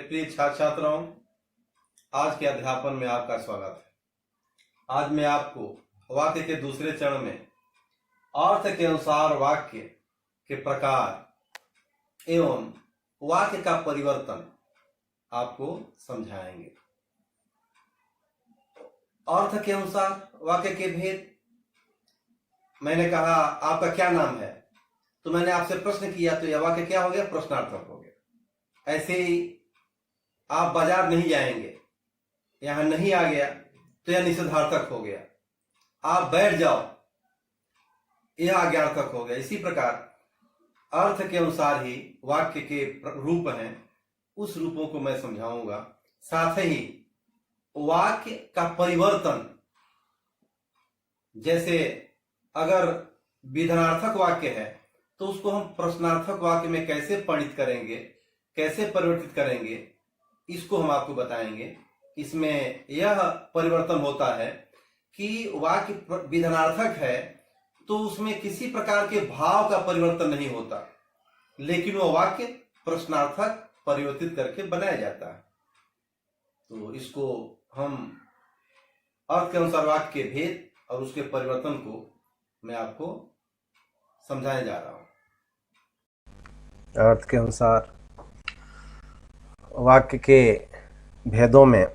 प्रिय छात्र छात्राओं, आज के अध्यापन में आपका स्वागत है। आज मैं आपको वाक्य के दूसरे चरण में अर्थ के अनुसार वाक्य के प्रकार एवं वाक्य का परिवर्तन आपको समझाएंगे। अर्थ के अनुसार वाक्य के भेद। मैंने कहा आपका क्या नाम है, तो मैंने आपसे प्रश्न किया तो यह वाक्य क्या हो गया? प्रश्नार्थक हो गया। ऐसे ही आप बाजार नहीं जाएंगे, यहां नहीं आ गया तो यह निषेधार्थक हो गया। आप बैठ जाओ, यह आज्ञार्थक हो गया। इसी प्रकार अर्थ के अनुसार ही वाक्य के रूप हैं, उस रूपों को मैं समझाऊंगा। साथ ही वाक्य का परिवर्तन, जैसे अगर विधानार्थक वाक्य है तो उसको हम प्रश्नार्थक वाक्य में कैसे परिणित करेंगे, कैसे परिवर्तित करेंगे, इसको हम आपको बताएंगे। इसमें यह परिवर्तन होता है कि वाक्य विधानार्थक है तो उसमें किसी प्रकार के भाव का परिवर्तन नहीं होता, लेकिन वह वाक्य प्रश्नार्थक परिवर्तित करके बनाया जाता है। तो इसको हम अर्थ के अनुसार वाक्य के भेद और उसके परिवर्तन को मैं आपको समझाने जा रहा हूं। अर्थ के अनुसार वाक्य के भेदों में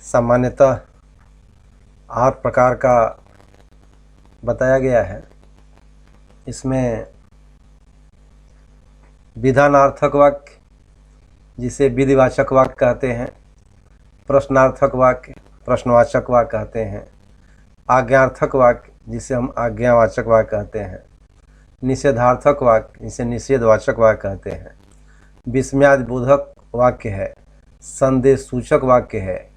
सामान्यतः 8 प्रकार का बताया गया है। इसमें विधानार्थक वाक्य, जिसे विधिवाचक वाक्य कहते हैं, प्रश्नार्थक वाक्य प्रश्नवाचक वाक्य कहते हैं, आज्ञार्थक वाक्य जिसे हम आज्ञावाचक वाक्य कहते हैं, निषेधार्थक वाक्य जिसे निषेधवाचक वाक्य कहते हैं, विस्मयादिबोधक वाक्य है, संदेश सूचक वाक्य है,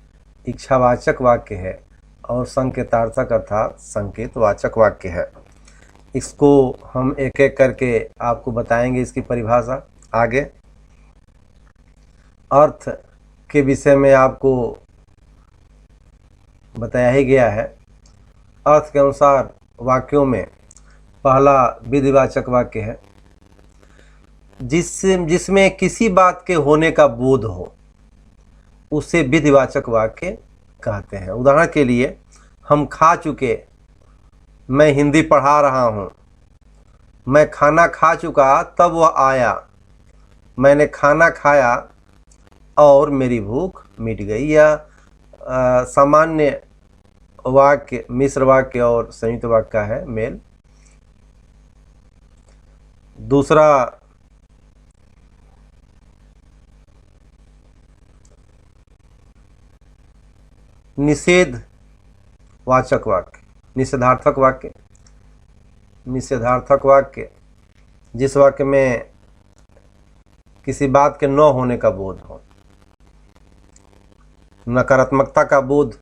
इच्छावाचक वाक्य है और संकेतार्थक अर्थात संकेतवाचक वाक्य है। इसको हम एक एक करके आपको बताएंगे, इसकी परिभाषा आगे। अर्थ के विषय में आपको बताया ही गया है। अर्थ के अनुसार वाक्यों में पहला विधिवाचक वाक्य है, जिसमें किसी बात के होने का बोध हो, उसे विधिवाचक वाक्य कहते हैं। उदाहरण के लिए, हम खा चुके, मैं हिंदी पढ़ा रहा हूँ, मैं खाना खा चुका तब वह आया, मैंने खाना खाया और मेरी भूख मिट गई। यह सामान्य वाक्य मिश्र वाक्य और संयुक्त वाक्य का है मेल। दूसरा निषेध वाचक वाक्य, निषेधार्थक वाक्य। निषेधार्थक वाक्य जिस वाक्य में किसी बात के न होने का बोध हो, नकारात्मकता का बोध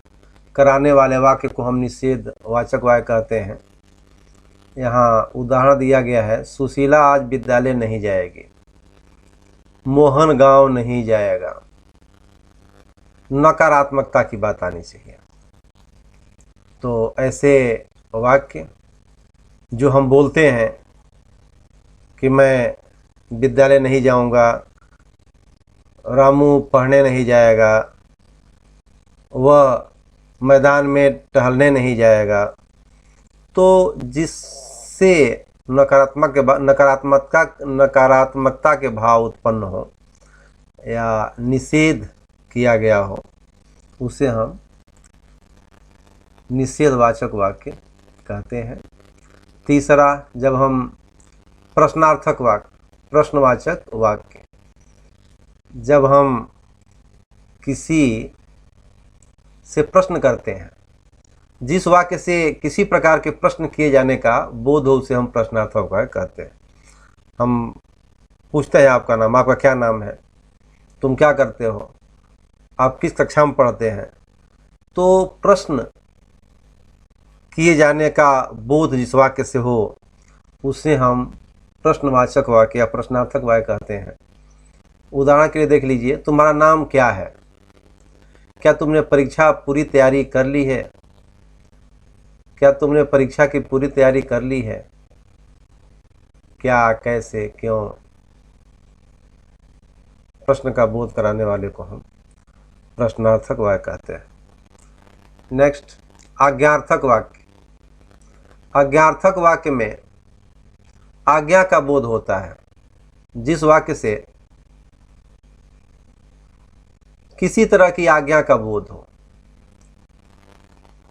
कराने वाले वाक्य को हम निषेध वाचक वाक्य कहते हैं। यहाँ उदाहरण दिया गया है, सुशीला आज विद्यालय नहीं जाएगी, मोहन गांव नहीं जाएगा। नकारात्मकता की बात आनी चाहिए। तो ऐसे वाक्य जो हम बोलते हैं कि मैं विद्यालय नहीं जाऊंगा, रामू पढ़ने नहीं जाएगा, वह मैदान में टहलने नहीं जाएगा, तो जिससे नकारात्मकता के भाव उत्पन्न हो या निषेध किया गया हो, उसे हम निषेधवाचक वाक्य कहते हैं। तीसरा, जब हम प्रश्नार्थक वाक्य प्रश्नवाचक वाक्य, जब हम किसी से प्रश्न करते हैं, जिस वाक्य से किसी प्रकार के प्रश्न किए जाने का बोध हो, उसे हम प्रश्नार्थक वाक्य कहते हैं। हम पूछते हैं आपका नाम, आपका क्या नाम है, तुम क्या करते हो, आप किस कक्षा में पढ़ते हैं। तो प्रश्न किए जाने का बोध जिस वाक्य से हो, उसे हम प्रश्नवाचक वाक्य या प्रश्नार्थक वाक्य कहते हैं। उदाहरण के लिए देख लीजिए, तुम्हारा नाम क्या है, क्या तुमने परीक्षा पूरी तैयारी कर ली है, क्या तुमने परीक्षा की पूरी तैयारी कर ली है, क्या, कैसे, क्यों। प्रश्न का बोध कराने वाले को हम प्रश्नार्थक वाक्य कहते हैं। नेक्स्ट, आज्ञार्थक वाक्य। आज्ञार्थक वाक्य में आज्ञा का बोध होता है। जिस वाक्य से किसी तरह की आज्ञा का बोध हो,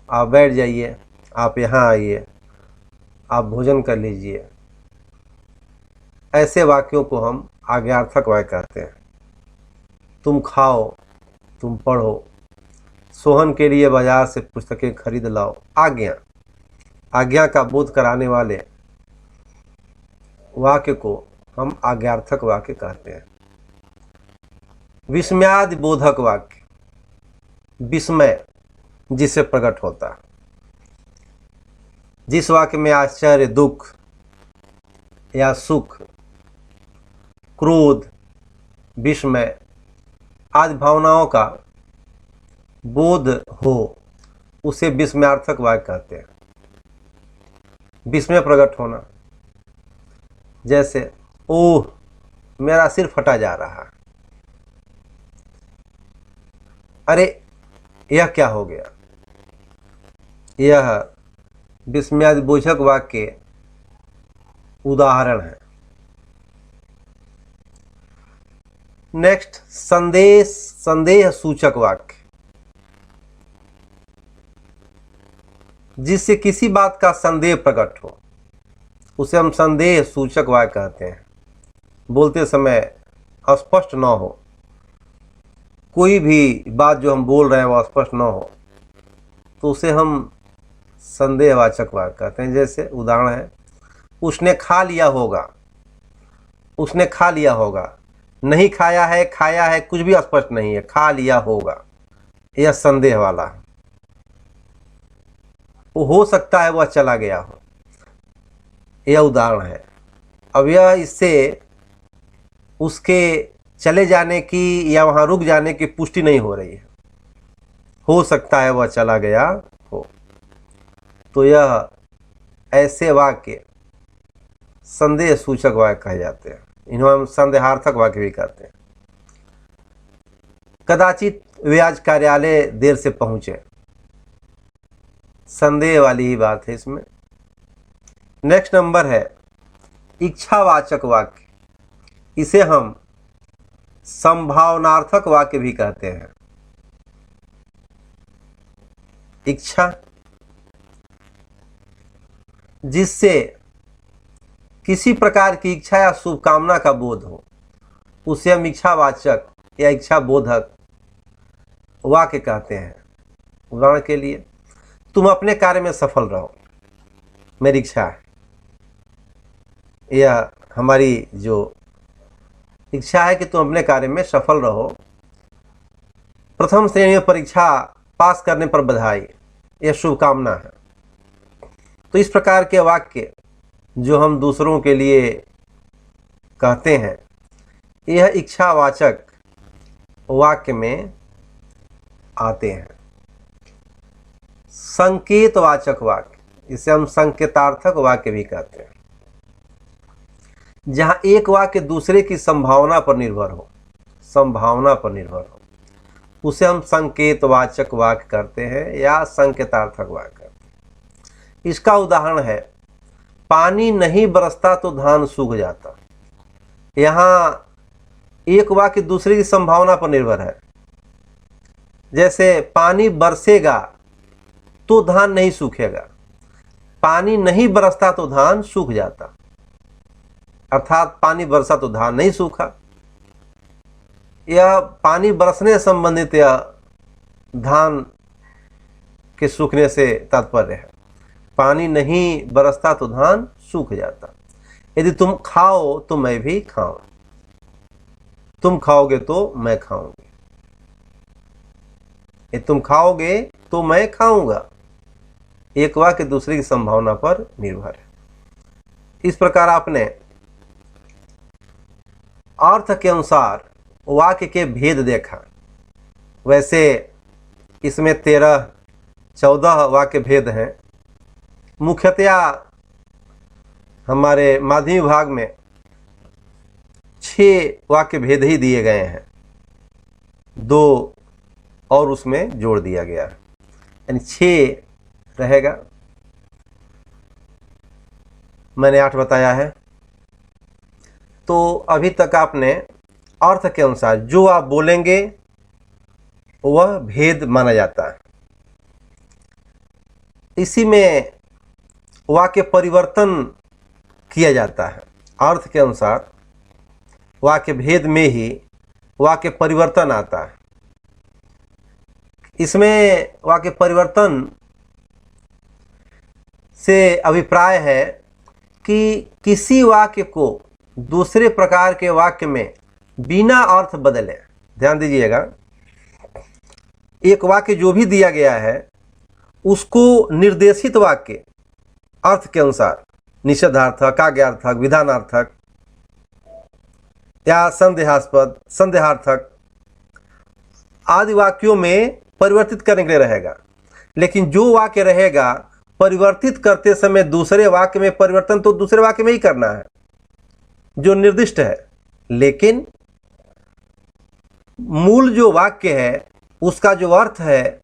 आप बैठ जाइए, आप यहाँ आइए, आप भोजन कर लीजिए, ऐसे वाक्यों को हम आज्ञार्थक वाक्य कहते हैं। तुम खाओ, तुम पढ़ो, सोहन के लिए बाजार से पुस्तकें खरीद लाओ। आज्ञा, आज्ञा का बोध कराने वाले वाक्य को हम आज्ञार्थक वाक्य कहते हैं। विस्मयादि बोधक वाक्य, विस्मय जिससे प्रकट होता है। जिस वाक्य में आश्चर्य, दुख या सुख, क्रोध, विस्मय आदि भावनाओं का बोध हो, उसे विस्मयार्थक वाक्य कहते हैं। विस्मय प्रकट होना, जैसे ओह मेरा सिर फटा जा रहा है, अरे यह क्या हो गया। यह विस्मयादि बोधक वाक्य के उदाहरण है। नेक्स्ट, संदेह सूचक वाक्य। जिससे किसी बात का संदेह प्रकट हो, उसे हम संदेह सूचक वाक्य कहते हैं। बोलते समय अस्पष्ट न हो, कोई भी बात जो हम बोल रहे हैं वो स्पष्ट न हो, तो उसे हम संदेहवाचक वाक्य कहते हैं। जैसे उदाहरण है, उसने खा लिया होगा, उसने खा लिया होगा, नहीं खाया है, खाया है, कुछ भी स्पष्ट नहीं है, खा लिया होगा, यह संदेह वाला है। वो हो सकता है वह चला गया हो, यह उदाहरण है। अब यह इससे उसके चले जाने की या वहां रुक जाने की पुष्टि नहीं हो रही है, हो सकता है वह चला गया हो। तो यह ऐसे वाक्य संदेह सूचक वाक्य कहे जाते हैं। इन्हें हम संदेहार्थक वाक्य भी कहते हैं। कदाचित वे आज कार्यालय देर से पहुंचे, संदेह वाली ही बात है इसमें। नेक्स्ट नंबर है इच्छावाचक वाक्य। इसे हम संभावनार्थक वाक्य भी कहते हैं। इच्छा, जिससे किसी प्रकार की इच्छा या शुभकामना का बोध हो, उसे हम इच्छावाचक या इच्छा बोधक वाक्य कहते हैं। उदाहरण के लिए, तुम अपने कार्य में सफल रहो, मेरी इच्छा है। यह हमारी जो इच्छा है कि तुम अपने कार्य में सफल रहो। प्रथम श्रेणी में परीक्षा पास करने पर बधाई, यह शुभकामना है। तो इस प्रकार के वाक्य जो हम दूसरों के लिए कहते हैं, यह इच्छावाचक वाक्य में आते हैं। संकेतवाचक वाक्य, इसे हम संकेतार्थक वाक्य भी कहते हैं। जहां एक वाक्य दूसरे की संभावना पर निर्भर हो, संभावना पर निर्भर हो, उसे हम संकेतवाचक वाक्य करते हैं या संकेतार्थक वाक्य करते हैं। इसका उदाहरण है, पानी नहीं बरसता तो धान सूख जाता। यहां एक वाक्य दूसरे की संभावना पर निर्भर है। जैसे पानी बरसेगा तो धान नहीं सूखेगा, पानी नहीं बरसता तो धान सूख जाता। अर्थात पानी बरसा तो धान नहीं सूखा। यह पानी बरसने से संबंधित या धान के सूखने से तात्पर्य है। पानी नहीं बरसता तो धान सूख जाता। यदि तुम खाओ तो मैं भी खाऊं, तुम खाओगे तो मैं खाऊंगी, यदि तुम खाओगे तो मैं खाऊंगा। एक वाक्य दूसरे की संभावना पर निर्भर है। इस प्रकार आपने अर्थ के अनुसार वाक्य के भेद देखा। वैसे इसमें 13-14 वाक्य भेद हैं। मुख्यतया हमारे माध्यमिक विभाग में 6 वाक्य भेद ही दिए गए हैं। 2 और उसमें जोड़ दिया गया, यानी 6 रहेगा। मैंने 8 बताया है। तो अभी तक आपने अर्थ के अनुसार जो आप बोलेंगे वह भेद माना जाता है। इसी में वाक्य परिवर्तन किया जाता है। अर्थ के अनुसार वाक्य भेद में ही वाक्य परिवर्तन आता है। इसमें वाक्य परिवर्तन से अभिप्राय है कि किसी वाक्य को दूसरे प्रकार के वाक्य में बिना अर्थ बदले, ध्यान दीजिएगा, एक वाक्य जो भी दिया गया है उसको निर्देशित वाक्य अर्थ के अनुसार निषेधार्थक, आज्ञार्थक, विधानार्थक या संदेहास्पद, संदेहार्थक आदि वाक्यों में परिवर्तित करने के लिए रहेगा। लेकिन जो वाक्य रहेगा परिवर्तित करते समय दूसरे वाक्य में परिवर्तन तो दूसरे वाक्य में ही करना है जो निर्दिष्ट है, लेकिन मूल जो वाक्य है उसका जो अर्थ है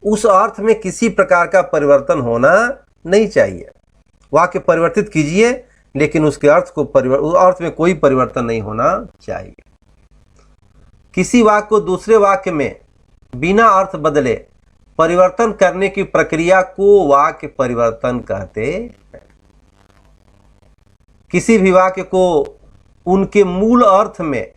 उस अर्थ में किसी प्रकार का परिवर्तन होना नहीं चाहिए। वाक्य परिवर्तित कीजिए लेकिन उसके अर्थ को अर्थ में कोई परिवर्तन नहीं होना चाहिए। किसी वाक्य को दूसरे वाक्य में बिना अर्थ बदले परिवर्तन करने की प्रक्रिया को वाक्य परिवर्तन कहते हैं। किसी भी वाक्य को उनके मूल अर्थ में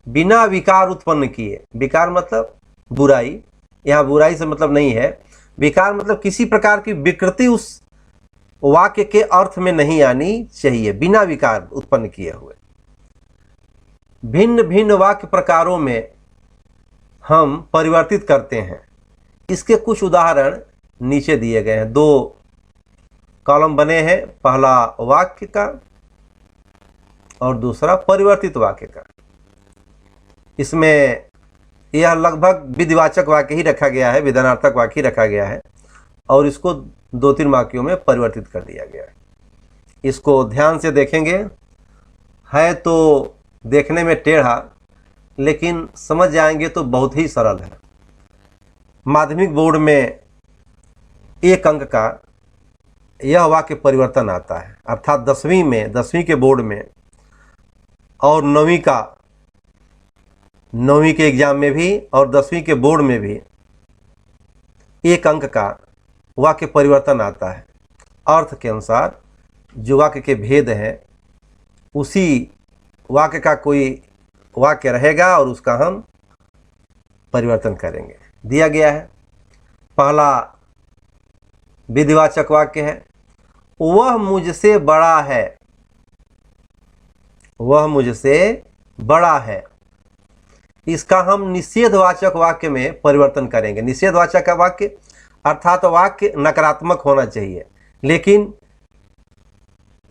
बिना विकार उत्पन्न किए, विकार मतलब बुराई, यहाँ बुराई से मतलब नहीं है, विकार मतलब किसी प्रकार की विकृति उस वाक्य के अर्थ में नहीं आनी चाहिए, बिना विकार उत्पन्न किए हुए। भिन्न भिन्न वाक्य प्रकारों में हम परिवर्तित करते हैं। इसके कुछ उदाहरण नीचे दिए गए हैं। 2 कॉलम बने हैं, पहला वाक्य का और दूसरा परिवर्तित वाक्य का। इसमें यह लगभग विधिवाचक वाक्य ही रखा गया है, विधानार्थक वाक्य ही रखा गया है और इसको 2-3 वाक्यों में परिवर्तित कर दिया गया है। इसको ध्यान से देखेंगे, है तो देखने में टेढ़ा लेकिन समझ जाएंगे तो बहुत ही सरल है। माध्यमिक बोर्ड में 1 अंक का यह वाक्य परिवर्तन आता है, अर्थात 10वीं के बोर्ड में और 9वीं के एग्जाम में भी और 10वीं के बोर्ड में भी 1 अंक का वाक्य परिवर्तन आता है। अर्थ के अनुसार जो वाक्य के भेद हैं उसी वाक्य का कोई वाक्य रहेगा और उसका हम परिवर्तन करेंगे। दिया गया है, पहला विधिवाचक वाक्य है, वह मुझसे बड़ा है, वह मुझसे बड़ा है। इसका हम निषेधवाचक वाक्य में परिवर्तन करेंगे। निषेधवाचक का वाक्य अर्थात वाक्य नकारात्मक होना चाहिए, लेकिन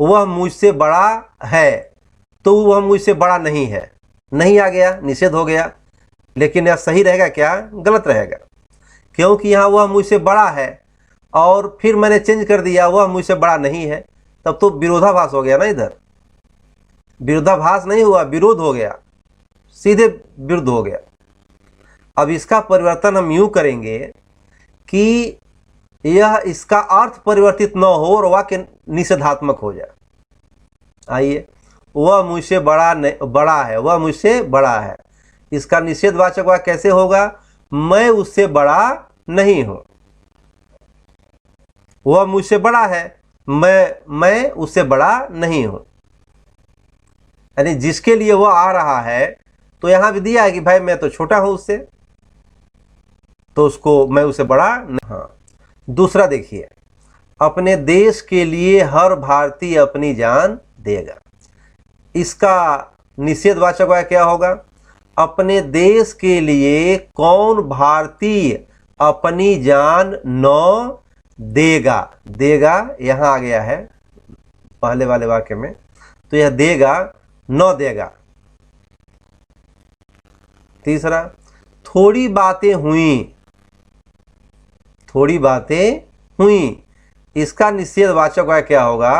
वह मुझसे बड़ा है तो वह मुझसे बड़ा नहीं है, नहीं आ गया, निषेध हो गया। लेकिन यह सही रहेगा क्या? गलत रहेगा, क्योंकि यहाँ वह मुझसे बड़ा है और फिर मैंने चेंज कर दिया वह मुझसे बड़ा नहीं है, तब तो विरोधाभास हो गया ना। इधर विरोधाभास नहीं हुआ, विरोध हो गया, सीधे विरुद्ध हो गया। अब इसका परिवर्तन हम यूं करेंगे कि यह इसका अर्थ परिवर्तित न हो और वाक्य निषेधात्मक हो जाए। आइए, वह मुझसे बड़ा है, वह मुझसे बड़ा है। इसका निषेधवाचक वाक्य कैसे होगा? मैं उससे बड़ा नहीं हूं। वह मुझसे बड़ा है, मैं उससे बड़ा नहीं हूं। यानी जिसके लिए वह आ रहा है, तो यहां भी दिया है कि भाई मैं तो छोटा हूं उससे, तो उसको मैं उससे बड़ा नहीं। हाँ, दूसरा देखिए, अपने देश के लिए हर भारतीय अपनी जान देगा। इसका निषेधवाचक वाक्य क्या होगा? अपने देश के लिए कौन भारतीय अपनी जान न देगा। देगा यहां आ गया है पहले वाले वाक्य में, तो यह देगा न देगा। तीसरा, थोड़ी बातें हुई, थोड़ी बातें हुई। इसका निषेधवाचक वाक्य क्या होगा?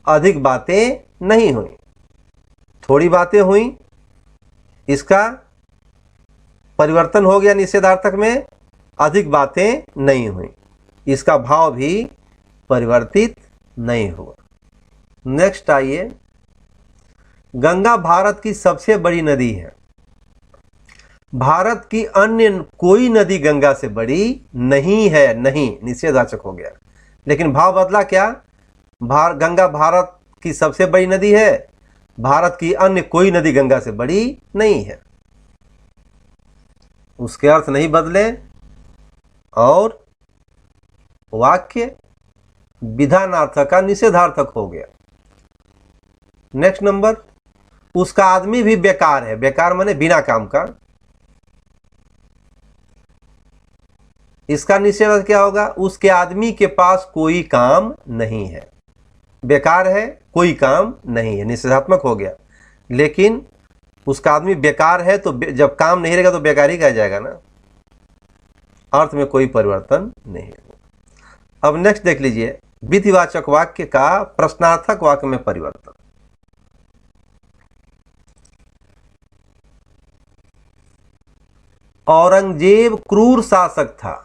अधिक बातें नहीं हुई। थोड़ी बातें हुई, इसका परिवर्तन हो गया निषेधार्थक में, अधिक बातें नहीं हुई, इसका भाव भी परिवर्तित नहीं हुआ। नेक्स्ट आइए, गंगा भारत की सबसे बड़ी नदी है। भारत की अन्य कोई नदी गंगा से बड़ी नहीं है, नहीं, निषेधार्थक हो गया। लेकिन भाव बदला क्या? गंगा भारत की सबसे बड़ी नदी है, भारत की अन्य कोई नदी गंगा से बड़ी नहीं है। उसके अर्थ नहीं बदले और वाक्य विधानार्थक का निषेधार्थक हो गया। नेक्स्ट नंबर, उसका आदमी भी बेकार है। बेकार माने बिना काम का। इसका निषेध क्या होगा? उसके आदमी के पास कोई काम नहीं है। बेकार है, कोई काम नहीं है, निषेधात्मक हो गया। लेकिन उसका आदमी बेकार है तो जब काम नहीं रहेगा तो बेकार ही कहा जाएगा ना, अर्थ में कोई परिवर्तन नहीं है। अब नेक्स्ट देख लीजिए, विधिवाचक वाक्य का प्रश्नार्थक वाक्य में परिवर्तन। औरंगजेब क्रूर शासक था।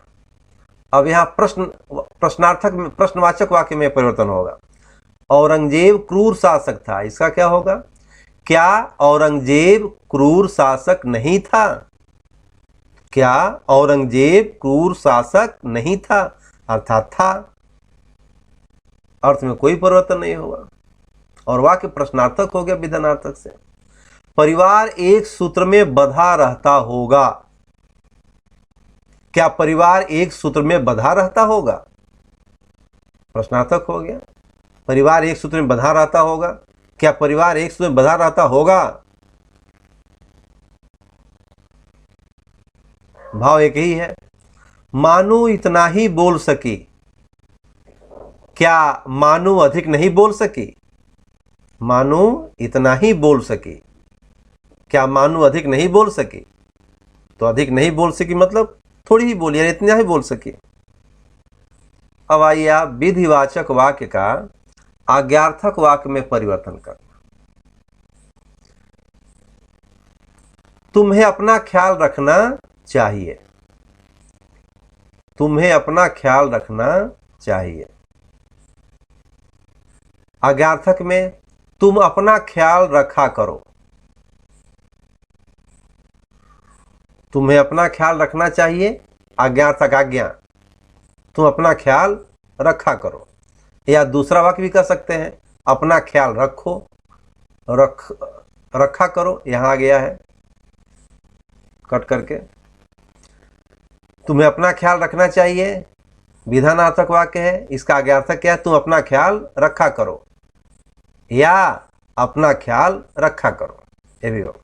अब यहां प्रश्नार्थक में प्रश्नवाचक वाक्य में परिवर्तन होगा। औरंगजेब क्रूर शासक था, इसका क्या होगा? क्या औरंगजेब क्रूर शासक नहीं था? क्या औरंगजेब क्रूर शासक नहीं था? अर्थात था, अर्थ में कोई परिवर्तन नहीं होगा और वाक्य प्रश्नार्थक हो गया विधानार्थक से। परिवार एक सूत्र में बंधा रहता होगा। क्या परिवार एक सूत्र में बंधा रहता होगा? प्रश्नार्थक हो गया। परिवार एक सूत्र में बंधा रहता होगा। क्या परिवार एक सूत्र में बंधा रहता होगा? भाव एक ही है। मानू इतना ही बोल सकी। क्या मानू अधिक नहीं बोल सकी? मानू इतना ही बोल सकी। क्या मानू अधिक नहीं बोल सकी? तो अधिक नहीं बोल सकी मतलब थोड़ी ही बोली, यानी इतना ही बोल सकी। अब आइए आप विधिवाचक वाक्य का आज्ञार्थक वाक्य में परिवर्तन करना। तुम्हें अपना ख्याल रखना चाहिए। तुम्हें अपना ख्याल रखना चाहिए। आज्ञार्थक में तुम अपना ख्याल रखा करो। तुम्हें अपना ख्याल रखना चाहिए, आज्ञार्थक आज्ञा, तुम अपना ख्याल रखा करो। या दूसरा वाक्य भी कह सकते हैं, अपना ख्याल रखो, रखा करो, यहां आ गया है कट करके। तुम्हें अपना ख्याल रखना चाहिए विधानार्थक वाक्य है, इसका आज्ञार्थक क्या है? तुम अपना ख्याल रखा करो या अपना ख्याल रखा करो, ये भी होगा।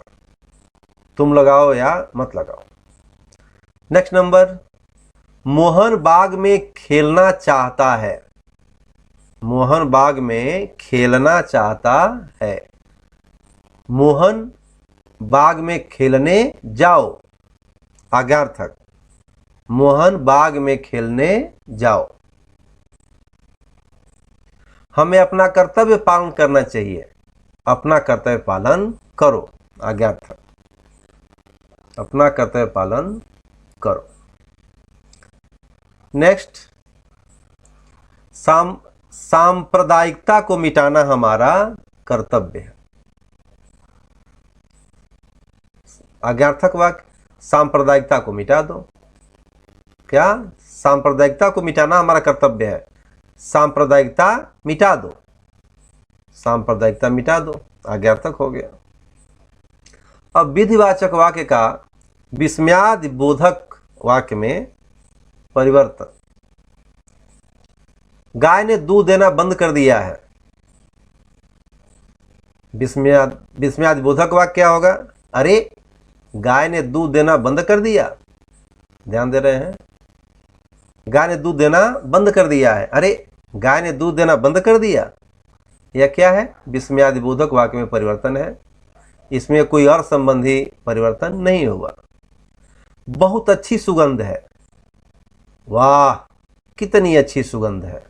तुम लगाओ या मत लगाओ। नेक्स्ट नंबर, मोहन बाग में खेलना चाहता है। मोहन बाग में खेलना चाहता है। मोहन बाग में खेलने जाओ, आज्ञार्थक। मोहन बाग में खेलने जाओ। हमें अपना कर्तव्य पालन करना चाहिए, अपना कर्तव्य पालन करो, आज्ञार्थक। अपना कर्तव्य पालन करो। नेक्स्ट, सांप्रदायिकता को मिटाना हमारा कर्तव्य है। आज्ञार्थक वाक्य, सांप्रदायिकता को मिटा दो। क्या? सांप्रदायिकता को मिटाना हमारा कर्तव्य है। सांप्रदायिकता मिटा दो। सांप्रदायिकता मिटा दो, आज्ञार्थक हो गया। अब विधिवाचक वाक्य का विस्मयादि बोधक वाक्य में परिवर्तन। गाय ने दूध देना बंद कर दिया है। विस्मयादि बोधक वाक्य क्या होगा? अरे गाय ने दूध देना बंद कर दिया। ध्यान दे रहे हैं? गाय ने दूध देना बंद कर दिया है। अरे गाय ने दूध देना बंद कर दिया, यह क्या है? विस्मयादि बोधक वाक्य में परिवर्तन है। इसमें कोई अर्थ संबंधी परिवर्तन नहीं हुआ। बहुत अच्छी सुगंध है। वाह कितनी अच्छी सुगंध है।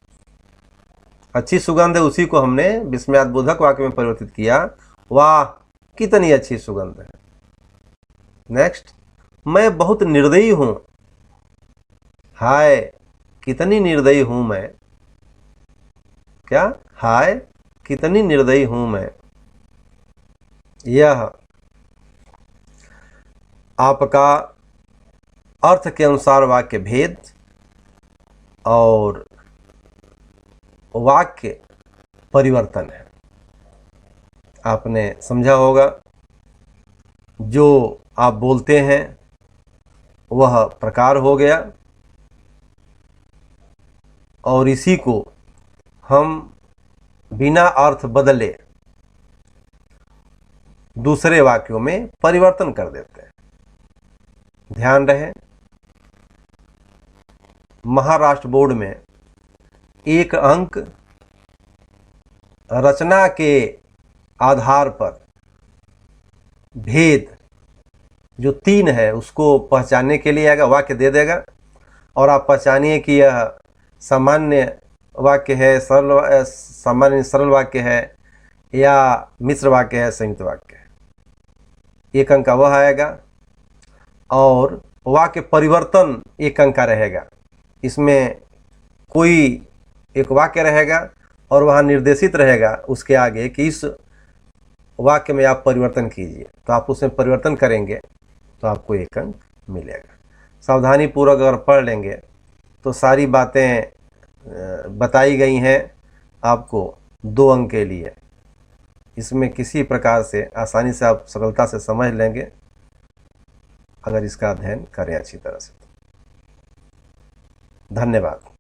अच्छी सुगंध है, उसी को हमने विस्मयादि बोधक वाक्य में परिवर्तित किया। वाह कितनी अच्छी सुगंध है। नेक्स्ट, मैं बहुत निर्दयी हूँ। हाय कितनी निर्दयी हूँ मैं। क्या? हाय कितनी निर्दयी हूँ मैं। यह आपका अर्थ के अनुसार वाक्य भेद और वाक्य परिवर्तन है। आपने समझा होगा, जो आप बोलते हैं वह प्रकार हो गया और इसी को हम बिना अर्थ बदले दूसरे वाक्यों में परिवर्तन कर देते हैं। ध्यान रहे, महाराष्ट्र बोर्ड में एक अंक रचना के आधार पर भेद जो 3 है उसको पहचानने के लिए आएगा, वाक्य दे देगा और आप पहचानिए कि यह सामान्य वाक्य है, सामान्य सरल वाक्य है या मिश्र वाक्य है, संयुक्त वाक्य है। 1 अंक का वह आएगा और वाक्य परिवर्तन 1 अंक का रहेगा। इसमें कोई एक वाक्य रहेगा और वहाँ निर्देशित रहेगा उसके आगे कि इस वाक्य में आप परिवर्तन कीजिए, तो आप उसमें परिवर्तन करेंगे तो आपको 1 अंक मिलेगा। सावधानी पूर्वक अगर पढ़ लेंगे तो सारी बातें बताई गई हैं आपको 2 अंक के लिए। इसमें किसी प्रकार से आसानी से आप सरलता से समझ लेंगे अगर इसका अध्ययन करें अच्छी तरह से। धन्यवाद।